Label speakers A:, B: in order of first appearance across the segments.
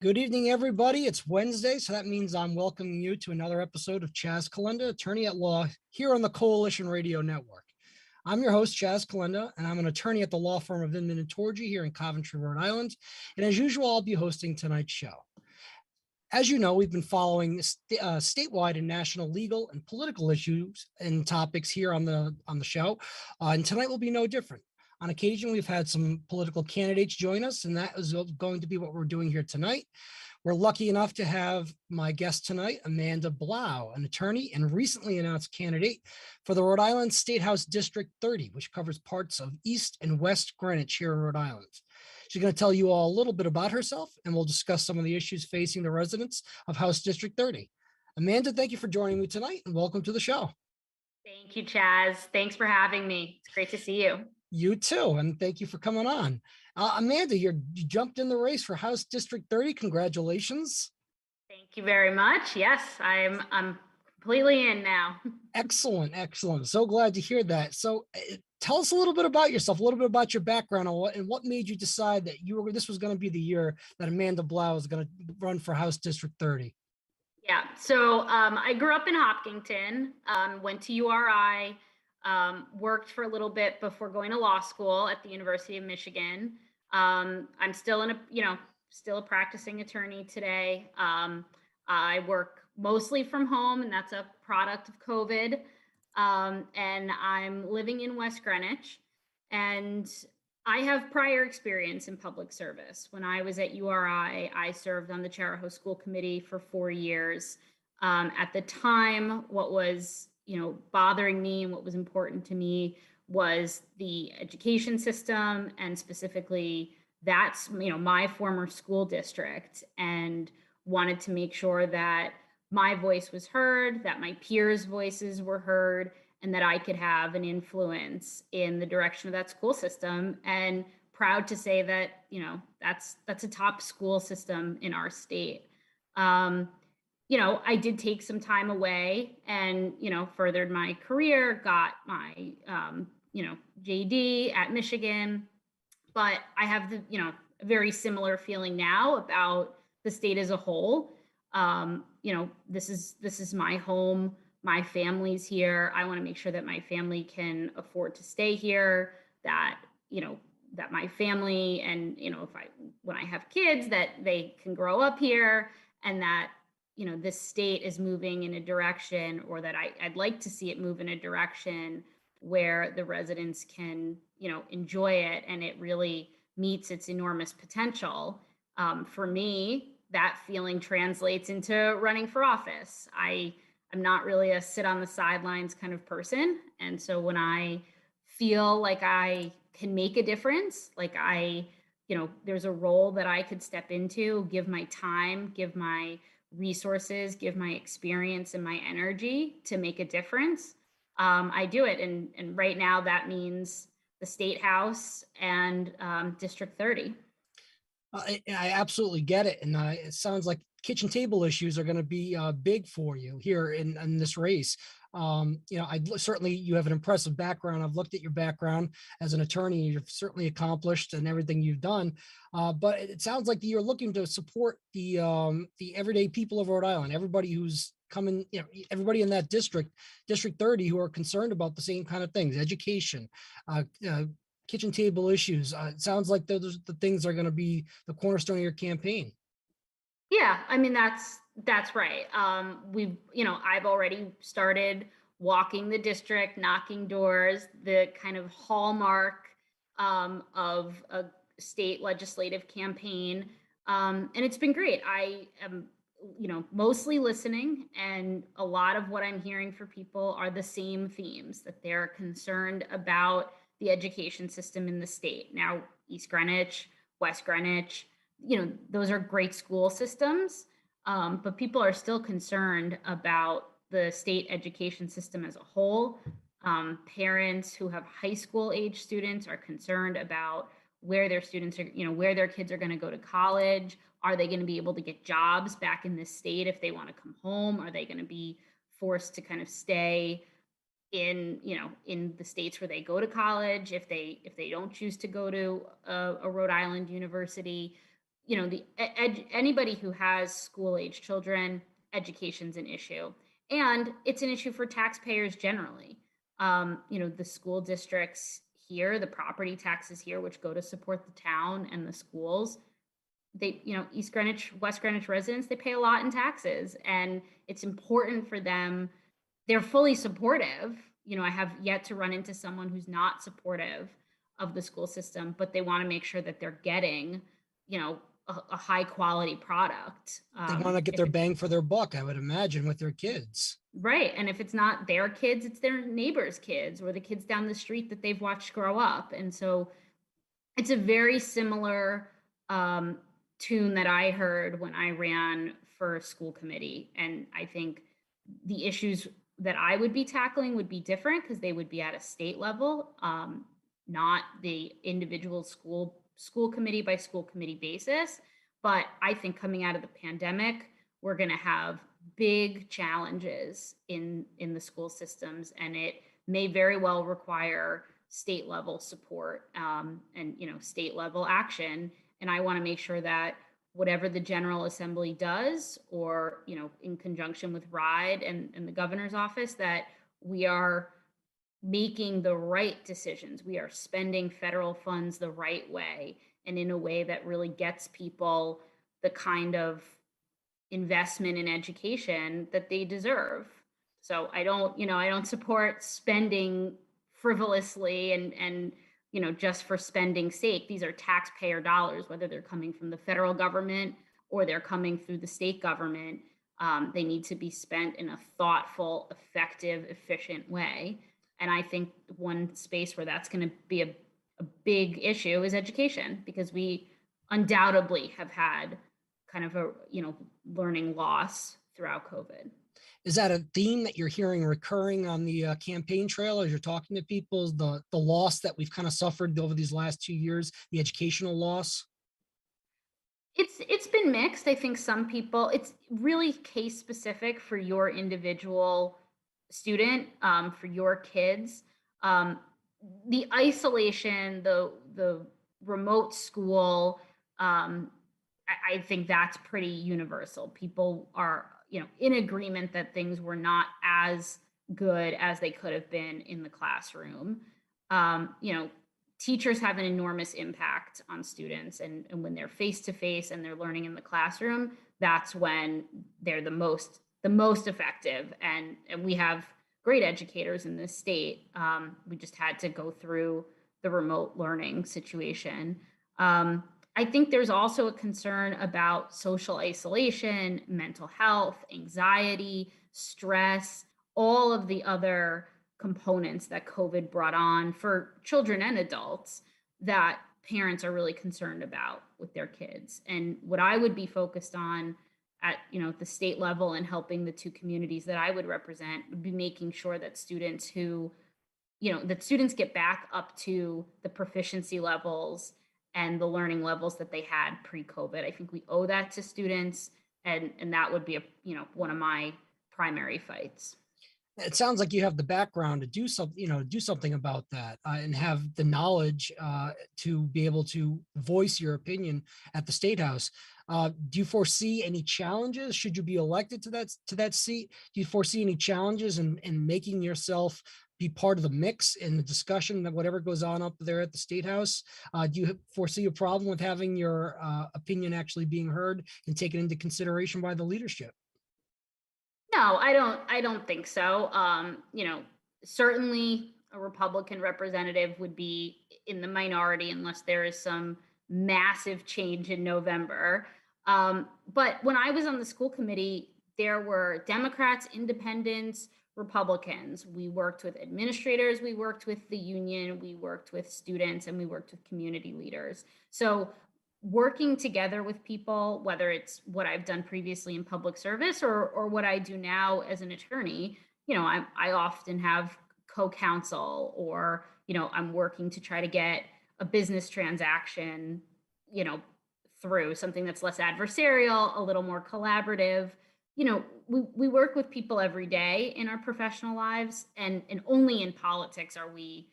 A: Good evening, everybody. It's Wednesday, so that means I'm welcoming you to another episode of Chaz Calenda, attorney at law, here on the Coalition Radio Network. I'm your host, Chaz Calenda, and I'm an attorney at the law firm of Inman and Torgy here in Coventry, Rhode Island. And as usual, I'll be hosting tonight's show. As you know, we've been following statewide and national legal and political issues and topics here on the show, and tonight will be no different. On occasion, we've had some political candidates join us, and that is going to be what we're doing here tonight. We're lucky enough to have my guest tonight, Amanda Blau, an attorney and recently announced candidate for the Rhode Island State House District 30, which covers parts of East and West Greenwich here in Rhode Island. She's going to tell you all a little bit about herself, and we'll discuss some of the issues facing the residents of House District 30. Amanda, thank you for joining me tonight, and welcome to the show.
B: Thank you, Chaz. Thanks for having me. It's great to see you.
A: You too, and thank you for coming on. Amanda, you jumped in the race for House District 30. Congratulations.
B: Thank you very much. Yes, I'm completely in now.
A: Excellent. So glad to hear that. So tell us a little bit about yourself, a little bit about your background, and what made you decide that this was going to be the year that Amanda Blau was going to run for House District 30.
B: Yeah, so I grew up in Hopkinton, went to URI, worked for a little bit before going to law school at the University of Michigan. I'm still still a practicing attorney today. I work mostly from home, and that's a product of COVID. And I'm living in West Greenwich, and I have prior experience in public service. When I was at URI, I served on the Charahoe School Committee for 4 years. At the time, what was bothering me and what was important to me was the education system, and specifically that's my former school district, and wanted to make sure that my voice was heard, that my peers' voices were heard, and that I could have an influence in the direction of that school system. And proud to say that that's a top school system in our state. I did take some time away and, furthered my career, got my, JD at Michigan, but I have a very similar feeling now about the state as a whole. This is my home, my family's here. I want to make sure that my family can afford to stay here, that my family and, when I have kids, that they can grow up here, and that this state is moving in a direction, or that I'd like to see it move in a direction where the residents can, enjoy it, and it really meets its enormous potential. For me, that feeling translates into running for office. I'm not really a sit on the sidelines kind of person. And so when I feel like I can make a difference, like there's a role that I could step into, give my time, give my resources, give my experience and my energy to make a difference, I do it. And right now that means the State House and District 30.
A: I absolutely get it. And it sounds like kitchen table issues are going to be big for you here in this race. Certainly you have an impressive background. I've looked at your background as an attorney. You've certainly accomplished in everything you've done. But it sounds like you're looking to support the everyday people of Rhode Island, everybody who's coming, everybody in that District 30 who are concerned about the same kind of things, education, kitchen table issues. It sounds like those the things are going to be the cornerstone of your campaign.
B: Yeah, I mean, that's right. I've already started walking the district, knocking doors, the kind of hallmark of a state legislative campaign. And it's been great. I am, mostly listening, and a lot of what I'm hearing for people are the same themes, that they're concerned about the education system in the state. Now, East Greenwich, West Greenwich, those are great school systems, but people are still concerned about the state education system as a whole. Parents who have high school age students are concerned about where their students are, where their kids are going to go to college. Are they going to be able to get jobs back in this state if they want to come home? Are they going to be forced to kind of stay in the states where they go to college if they don't choose to go to a Rhode Island university? anybody who has school age children, education's an issue, and it's an issue for taxpayers generally. The school districts here, the property taxes here, which go to support the town and the schools, East Greenwich, West Greenwich residents, they pay a lot in taxes, and it's important for them. They're fully supportive. I have yet to run into someone who's not supportive of the school system, but they want to make sure that they're getting, a high quality product.
A: They want to get
B: If
A: their
B: it's
A: bang for their buck, I would imagine, with their kids.
B: right, and if it's not their kids, it's their neighbors' kids or the kids down the street that they've watched grow up. And so it's a very similar tune that I heard when I ran for school committee. And I think the issues that I would be tackling would be different because they would be at a state level, not the individual school committee by school committee basis. But I think coming out of the pandemic, we're going to have big challenges in the school systems, and it may very well require state level support, and state level action. And I want to make sure that whatever the General Assembly does, or in conjunction with RIDE and the governor's office, that we are making the right decisions. We are spending federal funds the right way, and in a way that really gets people the kind of investment in education that they deserve. So I don't support spending frivolously and just for spending's sake. These are taxpayer dollars, whether they're coming from the federal government or they're coming through the state government. They need to be spent in a thoughtful, effective, efficient way. And I think one space where that's going to be a big issue is education, because we undoubtedly have had kind of a learning loss throughout COVID.
A: Is that a theme that you're hearing recurring on the campaign trail as you're talking to people? The loss that we've kind of suffered over these last 2 years, the educational loss?
B: It's been mixed. I think some people, it's really case specific for your individual student, for your kids. The isolation, the remote school, I think that's pretty universal. People are, in agreement that things were not as good as they could have been in the classroom. Teachers have an enormous impact on students, and when they're face to face and they're learning in the classroom, that's when they're the most effective. And we have great educators in this state. We just had to go through the remote learning situation. I think there's also a concern about social isolation, mental health, anxiety, stress, all of the other components that COVID brought on for children and adults that parents are really concerned about with their kids. And what I would be focused on at the state level and helping the two communities that I would represent would be making sure that students get back up to the proficiency levels and the learning levels that they had pre-COVID. I think we owe that to students, and that would be one of my primary fights.
A: It sounds like you have the background to do something about that, and have the knowledge to be able to voice your opinion at the State House. Do you foresee any challenges should you be elected to that seat? Do you foresee any challenges in making yourself be part of the mix in the discussion that whatever goes on up there at the State House? Do you foresee a problem with having your opinion actually being heard and taken into consideration by the leadership?
B: No, I don't think so. Certainly a Republican representative would be in the minority unless there is some massive change in November. But when I was on the school committee, there were Democrats, independents, Republicans. We worked with administrators, we worked with the union, we worked with students, and we worked with community leaders. So working together with people, whether it's what I've done previously in public service or what I do now as an attorney, I often have co-counsel, or, I'm working to try to get a business transaction, through something that's less adversarial, a little more collaborative. We work with people every day in our professional lives, and only in politics are we,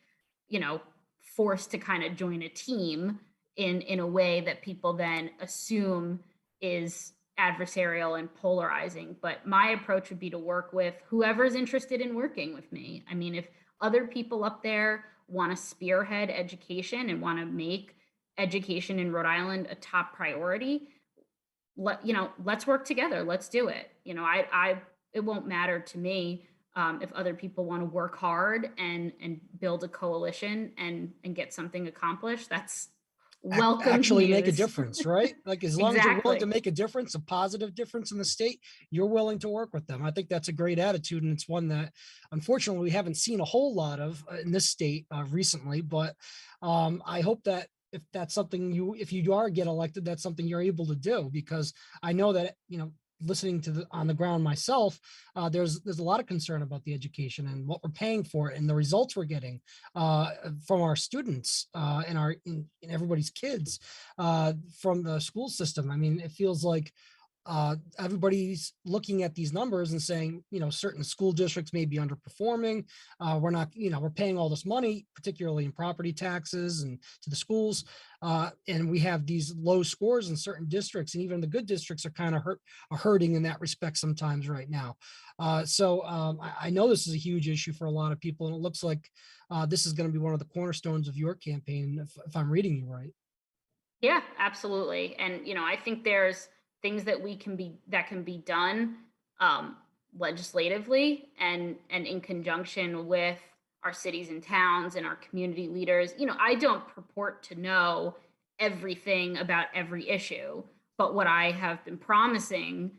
B: forced to kind of join a team. in a way that people then assume is adversarial and polarizing. But my approach would be to work with whoever's interested in working with me. I mean, if other people up there want to spearhead education and want to make education in Rhode Island a top priority, let's work together. Let's do it. It won't matter to me if other people want to work hard and build a coalition and get something accomplished. That's welcome
A: Actually
B: news.
A: make a difference, right? Like as long as you're willing to make a difference, a positive difference in the state, you're willing to work with them. I think that's a great attitude, and it's one that unfortunately we haven't seen a whole lot of in this state recently. But I hope that if that's something if you are get elected, that's something you're able to do, because I know that listening to on the ground myself, there's a lot of concern about the education and what we're paying for it and the results we're getting from our students and everybody's kids from the school system. I mean, it feels like everybody's looking at these numbers and saying, certain school districts may be underperforming. We're not, we're paying all this money, particularly in property taxes and to the schools. And we have these low scores in certain districts, and even the good districts are kind of hurting in that respect sometimes right now. So I know this is a huge issue for a lot of people, and it looks like this is going to be one of the cornerstones of your campaign, if I'm reading you right.
B: Yeah, absolutely. And I think there's things that can be done legislatively and in conjunction with our cities and towns and our community leaders. I don't purport to know everything about every issue, but what I have been promising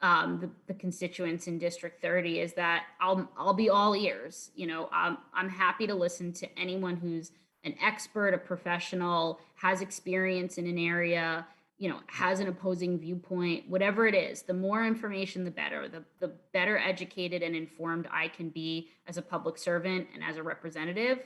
B: the constituents in District 30 is that I'll be all ears. I'm happy to listen to anyone who's an expert, a professional, has experience in an area, has an opposing viewpoint, whatever it is. The more information, the better. The better educated and informed I can be as a public servant and as a representative,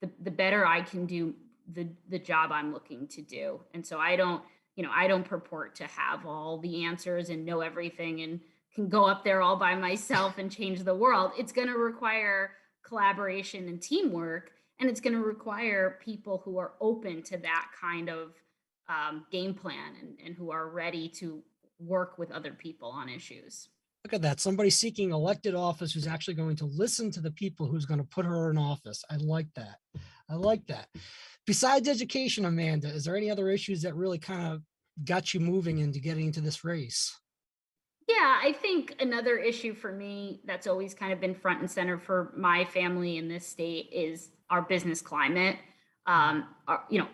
B: the better I can do the job I'm looking to do. And so I don't purport to have all the answers and know everything and can go up there all by myself and change the world. It's going to require collaboration and teamwork. And it's going to require people who are open to that kind of game plan and who are ready to work with other people on issues.
A: Look at that. Somebody seeking elected office who's actually going to listen to the people who's going to put her in office. I like that. I like that. Besides education, Amanda, is there any other issues that really kind of got you moving into getting into this race?
B: Yeah, I think another issue for me that's always kind of been front and center for my family in this state is our business climate.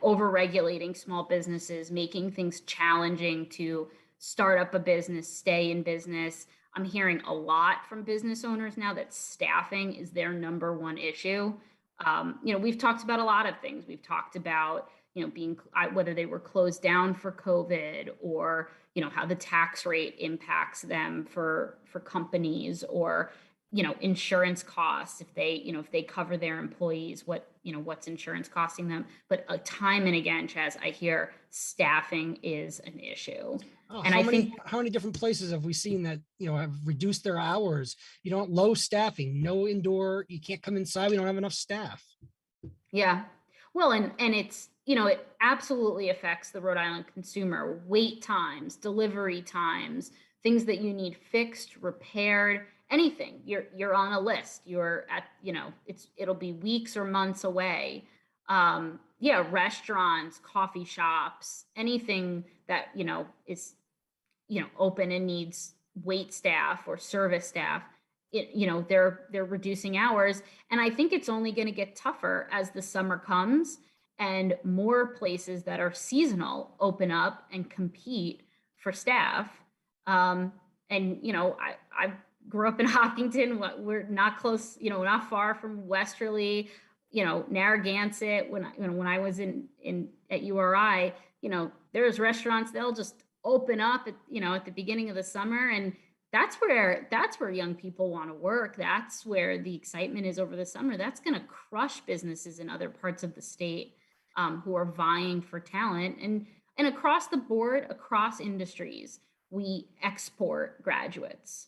B: Over regulating small businesses, making things challenging to start up a business, stay in business. I'm hearing a lot from business owners now that staffing is their number one issue. We've talked about a lot of things. We've talked about whether they were closed down for COVID, or how the tax rate impacts them for companies, or insurance costs, if they cover their employees, what's insurance costing them. But time and again, Chaz, I hear staffing is an issue.
A: Oh, and how many different places have we seen that have reduced their hours? Low staffing, no indoor, you can't come inside, we don't have enough staff.
B: Yeah, well, and it's it absolutely affects the Rhode Island consumer. Wait times, delivery times, things that you need fixed, repaired, anything. You're on a list. You're at it'll be weeks or months away. Restaurants, coffee shops, anything that is open and needs wait staff or service staff. They're reducing hours, and I think it's only going to get tougher as the summer comes and more places that are seasonal open up and compete for staff. I grew up in Hopkinton. We're not close, not far from Westerly, Narragansett. When I was at URI, there's restaurants, they'll just open up at the beginning of the summer, and that's where young people want to work. That's where the excitement is over the summer. That's going to crush businesses in other parts of the state who are vying for talent. And across the board, across industries, we export graduates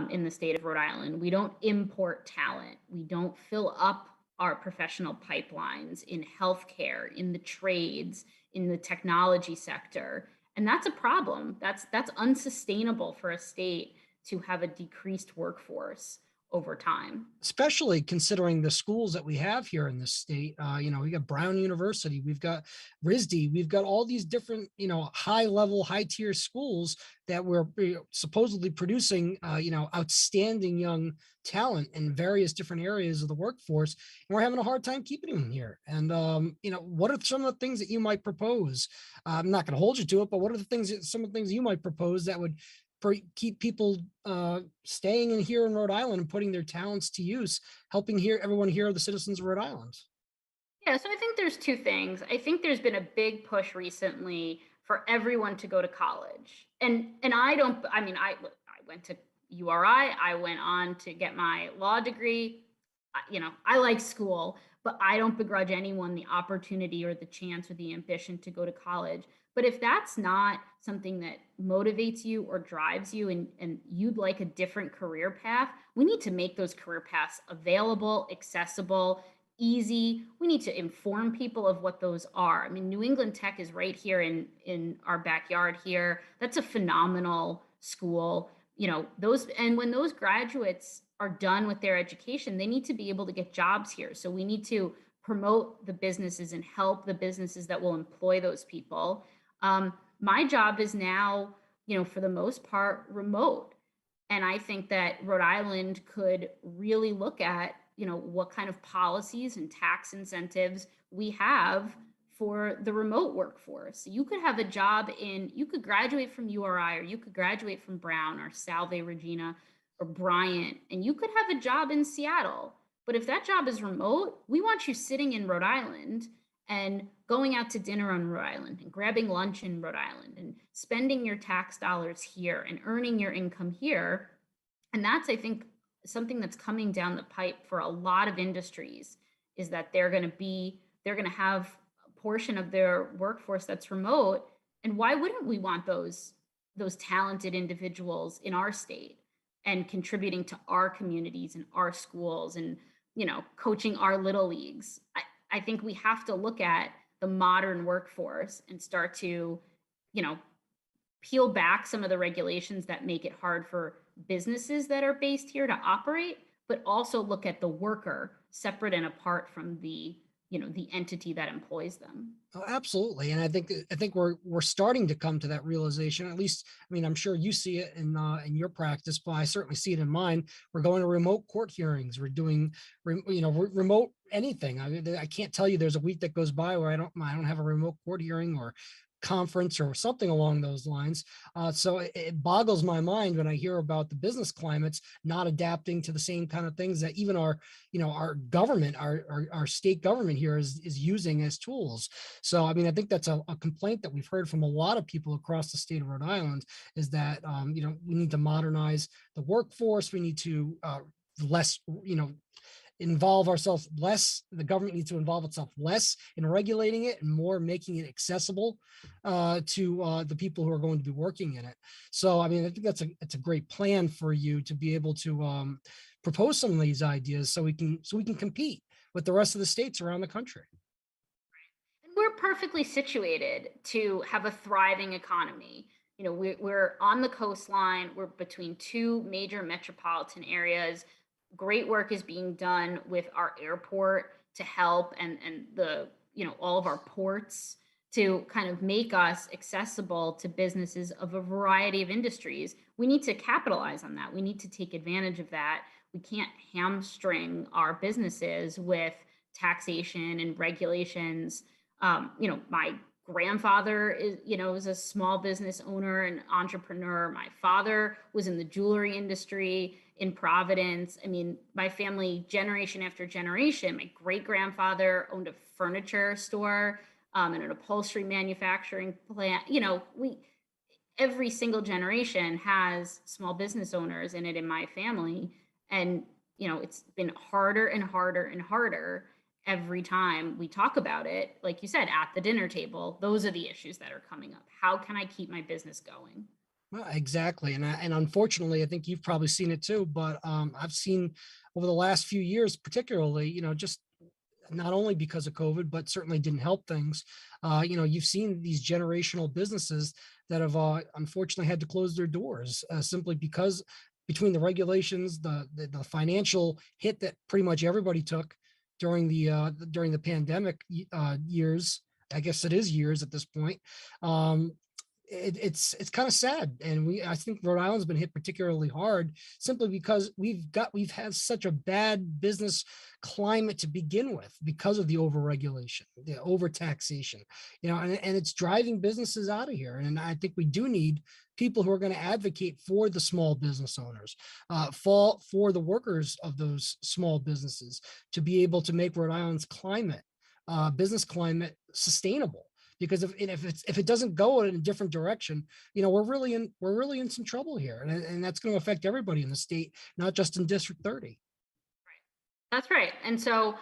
B: in the state of Rhode Island. We don't import talent. We don't fill up our professional pipelines in healthcare, in the trades, in the technology sector. And that's a problem. That's unsustainable for a state to have a decreased workforce over time.
A: Especially considering the schools that we have here in this state. We got Brown University, we've got RISD, we've got all these different, high level, high tier schools that we're supposedly producing, outstanding young talent in various different areas of the workforce. And we're having a hard time keeping them here. And, what are some of the things that you might propose? I'm not going to hold you to it, but what are some of the things you might propose that would keep people staying in here in Rhode Island and putting their talents to use, helping everyone here, the citizens of Rhode Island?
B: Yeah, so I think there's two things. I think there's been a big push recently for everyone to go to college. And I don't I mean I went to URI, I went on to get my law degree. I like school, but I don't begrudge anyone the opportunity or the chance or the ambition to go to college. But if that's not something that motivates you or drives you, and you'd like a different career path, we need to make those career paths available, accessible, easy. We need to inform people of what those are. I mean, New England Tech is right here in our backyard here. That's a phenomenal school. Those, and when those graduates are done with their education, they need to be able to get jobs here. So we need to promote the businesses and help the businesses that will employ those people. My job is now, for the most part, remote. And I think that Rhode Island could really look at, what kind of policies and tax incentives we have for the remote workforce. You could have a job you could graduate from URI, or you could graduate from Brown or Salve Regina or Bryant, and you could have a job in Seattle. But if that job is remote, we want you sitting in Rhode Island and going out to dinner on Rhode Island and grabbing lunch in Rhode Island and spending your tax dollars here and earning your income here. And that's, I think, something that's coming down the pipe for a lot of industries, is that they're going to have a portion of their workforce that's remote. And why wouldn't we want those talented individuals in our state and contributing to our communities and our schools and, coaching our little leagues? I think we have to look at the modern workforce and start to, peel back some of the regulations that make it hard for businesses that are based here to operate, but also look at the worker separate and apart from the entity that employs them.
A: Oh, absolutely. And I think we're starting to come to that realization. At least, I mean, I'm sure you see it in your practice, but I certainly see it in mine. We're going to remote court hearings. We're doing, remote anything. I can't tell you there's a week that goes by where I don't have a remote court hearing or conference or something along those lines. So it boggles my mind when I hear about the business climates not adapting to the same kind of things that even our government, our state government here is using as tools. So, I mean, I think that's a complaint that we've heard from a lot of people across the state of Rhode Island, is that, we need to modernize the workforce. We need to less, involve ourselves less. The government needs to involve itself less in regulating it and more making it accessible to the people who are going to be working in it. So, I mean, I think it's a great plan for you to be able to propose some of these ideas so we can compete with the rest of the states around the country.
B: And we're perfectly situated to have a thriving economy. We're on the coastline. We're between two major metropolitan areas. Great work is being done with our airport to help, and the all of our ports to kind of make us accessible to businesses of a variety of industries. We need to capitalize on that. We need to take advantage of that. We can't hamstring our businesses with taxation and regulations. My grandfather is a small business owner and entrepreneur. My father was in the jewelry industry in Providence. I mean, my family, generation after generation, my great grandfather owned a furniture store and an upholstery manufacturing plant. Every single generation has small business owners in it in my family. And, it's been harder and harder and harder every time we talk about it. Like you said, at the dinner table, those are the issues that are coming up. How can I keep my business going?
A: Well, exactly. And unfortunately, I think you've probably seen it too, but I've seen over the last few years, particularly, just not only because of COVID, but certainly didn't help things. You've seen these generational businesses that have unfortunately had to close their doors simply because between the regulations, the financial hit that pretty much everybody took during the pandemic years. I guess it is years at this point. It's kind of sad, and I think Rhode Island's been hit particularly hard simply because we've had such a bad business climate to begin with because of the overregulation, the overtaxation, and it's driving businesses out of here. And I think we do need people who are going to advocate for the small business owners, for the workers of those small businesses, to be able to make Rhode Island's business climate sustainable. Because if it doesn't go in a different direction, we're really in some trouble here, and that's going to affect everybody in the state, not just in District 30.
B: That's right. And so,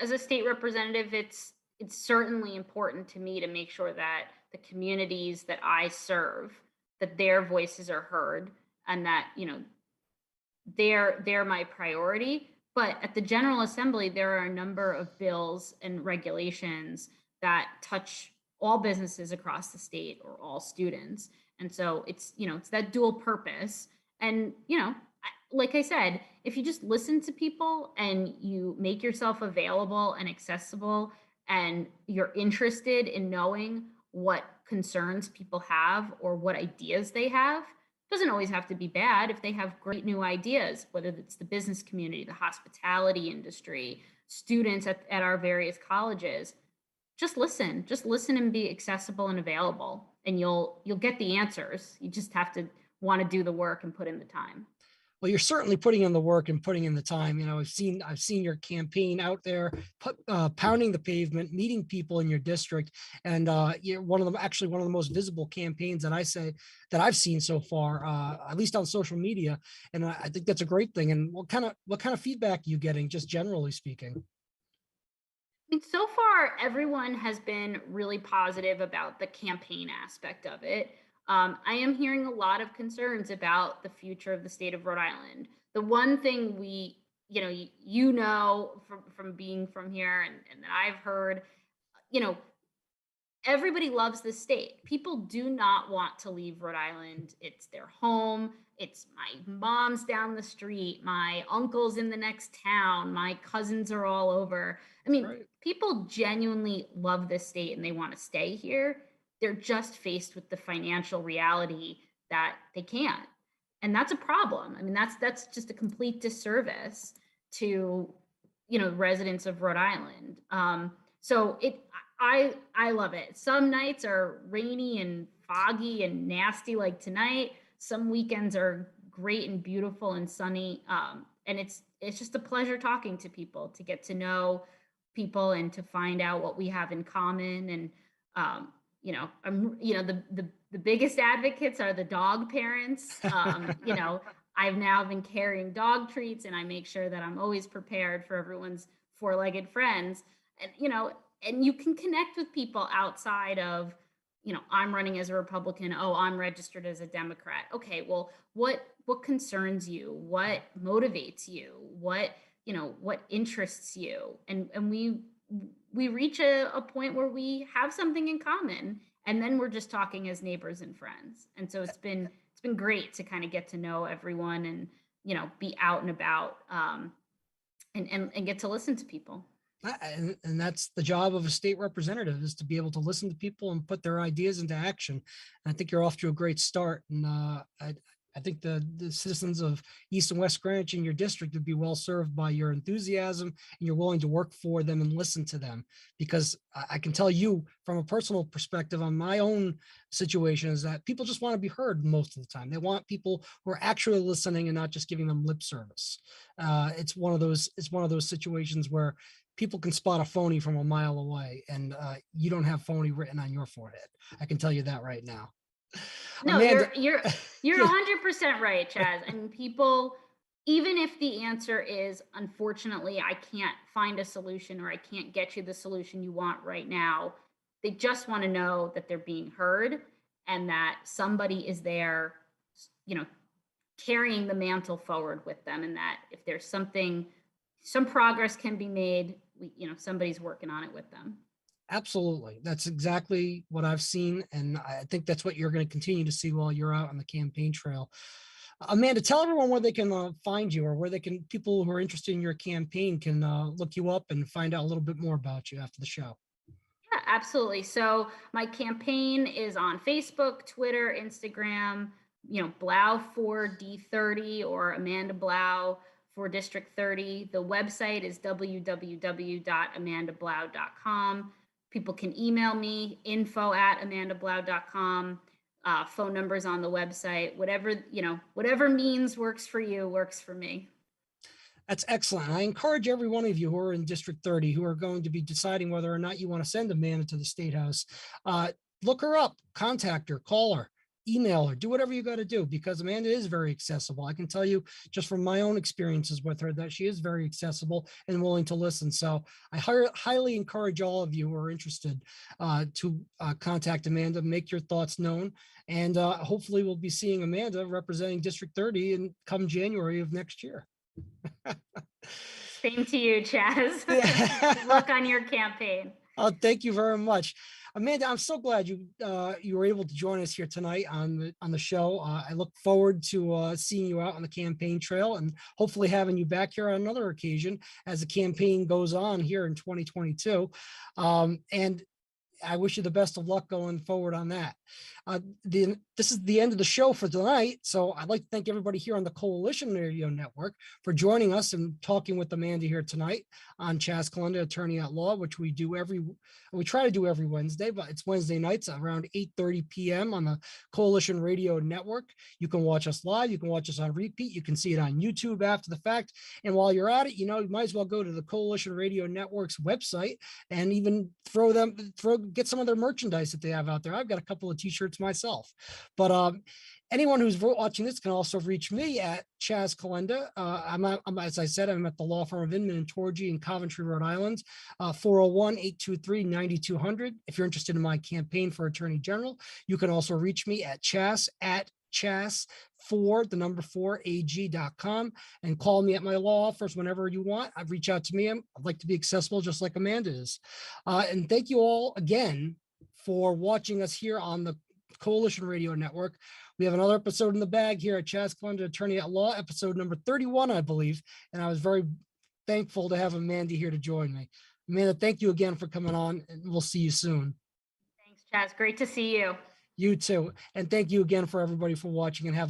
B: as a state representative, it's certainly important to me to make sure that the communities that I serve, that their voices are heard, and that, they're my priority. But at the General Assembly, there are a number of bills and regulations that touch all businesses across the state or all students. And so it's that dual purpose. And, like I said, if you just listen to people and you make yourself available and accessible, and you're interested in knowing what concerns people have or what ideas they have, it doesn't always have to be bad. If they have great new ideas, whether it's the business community, the hospitality industry, students at our various colleges, just listen and be accessible and available, and you'll get the answers. You just have to want to do the work and put in the time.
A: Well, you're certainly putting in the work and putting in the time. I've seen your campaign out there, pounding the pavement, meeting people in your district, and you're one of the most visible campaigns that I've seen so far, at least on social media. And I think that's a great thing. And what kind of feedback are you getting, just generally speaking?
B: So far, everyone has been really positive about the campaign aspect of it. I am hearing a lot of concerns about the future of the state of Rhode Island. The one thing from being from here, and that I've heard, everybody loves the state. People do not want to leave Rhode Island. It's their home. It's my mom's down the street, my uncle's in the next town, my cousins are all over. I mean, right. People genuinely love this state and they want to stay here. They're just faced with the financial reality that they can't. And that's a problem. I mean, that's just a complete disservice to, residents of Rhode Island. I love it. Some nights are rainy and foggy and nasty like tonight. Some weekends are great and beautiful and sunny. And it's just a pleasure talking to people, to get to know people and to find out what we have in common. And, the biggest advocates are the dog parents. I've now been carrying dog treats, and I make sure that I'm always prepared for everyone's four-legged friends. And you can connect with people outside of, I'm running as a Republican. Oh, I'm registered as a Democrat. Okay, well, what concerns you? What motivates you? What interests you? And we reach a point where we have something in common, and then we're just talking as neighbors and friends. And so it's been great to kind of get to know everyone and, be out and about, and get to listen to people.
A: And that's the job of a state representative, is to be able to listen to people and put their ideas into action. And I think you're off to a great start. And I think the citizens of East and West Greenwich in your district would be well served by your enthusiasm, and you're willing to work for them and listen to them. Because I can tell you from a personal perspective on my own situation is that people just want to be heard most of the time. They want people who are actually listening and not just giving them lip service. It's one of those situations where people can spot a phony from a mile away, and you don't have phony written on your forehead. I can tell you that right now.
B: No, Amanda, you're 100% right, Chaz. I mean, people, even if the answer is, unfortunately, I can't find a solution, or I can't get you the solution you want right now, they just want to know that they're being heard and that somebody is there, carrying the mantle forward with them, and that if there's some progress can be made, somebody's working on it with them.
A: Absolutely. That's exactly what I've seen. And I think that's what you're going to continue to see while you're out on the campaign trail. Amanda, tell everyone where they can find you, or where people who are interested in your campaign can look you up and find out a little bit more about you after the show.
B: Yeah, absolutely. So my campaign is on Facebook, Twitter, Instagram, Blau for D30 or Amanda Blau for District 30. The website is www.amandablau.com. People can email me, info@amandablau.com. Phone numbers on the website. Whatever means works for you, works for me.
A: That's excellent. I encourage every one of you who are in District 30 who are going to be deciding whether or not you want to send Amanda to the State House. Look her up, contact her, call her, email her, do whatever you got to do, because Amanda is very accessible. I can tell you just from my own experiences with her that she is very accessible and willing to listen. So I highly encourage all of you who are interested to contact Amanda, make your thoughts known, and hopefully we'll be seeing Amanda representing District 30 come January of next year.
B: Same to you, Chaz. Good luck on your campaign.
A: Oh, thank you very much, Amanda. I'm so glad you were able to join us here tonight on the show. I look forward to seeing you out on the campaign trail and hopefully having you back here on another occasion as the campaign goes on here in 2022. And I wish you the best of luck going forward on that. This is the end of the show for tonight. So I'd like to thank everybody here on the Coalition Radio Network for joining us and talking with Amanda here tonight on Chaz Calenda, Attorney at Law, which we try to do every Wednesday, but it's Wednesday nights around 8:30 p.m. on the Coalition Radio Network. You can watch us live. You can watch us on repeat. You can see it on YouTube after the fact. And while you're at it, you might as well go to the Coalition Radio Network's website and even get some of their merchandise that they have out there. I've got a couple of t-shirts myself, but anyone who's watching this can also reach me at Chaz Calenda. As I said, I'm at the law firm of Inman and Torgy in Coventry, Rhode Island, 401-823-9200. If you're interested in my campaign for Attorney General, you can also reach me at chas4ag.com and call me at my law office whenever you want. I'd reach out to me. I'd like to be accessible just like Amanda is. And thank you all again for watching us here on the Coalition Radio Network. We have another episode in the bag here at Chaz Calenda, Attorney at Law, episode number 31, I believe. And I was very thankful to have Amanda here to join me. Amanda, thank you again for coming on, and we'll see you soon.
B: Thanks, Chaz. Great to see you.
A: You too. And thank you again for everybody for watching, and have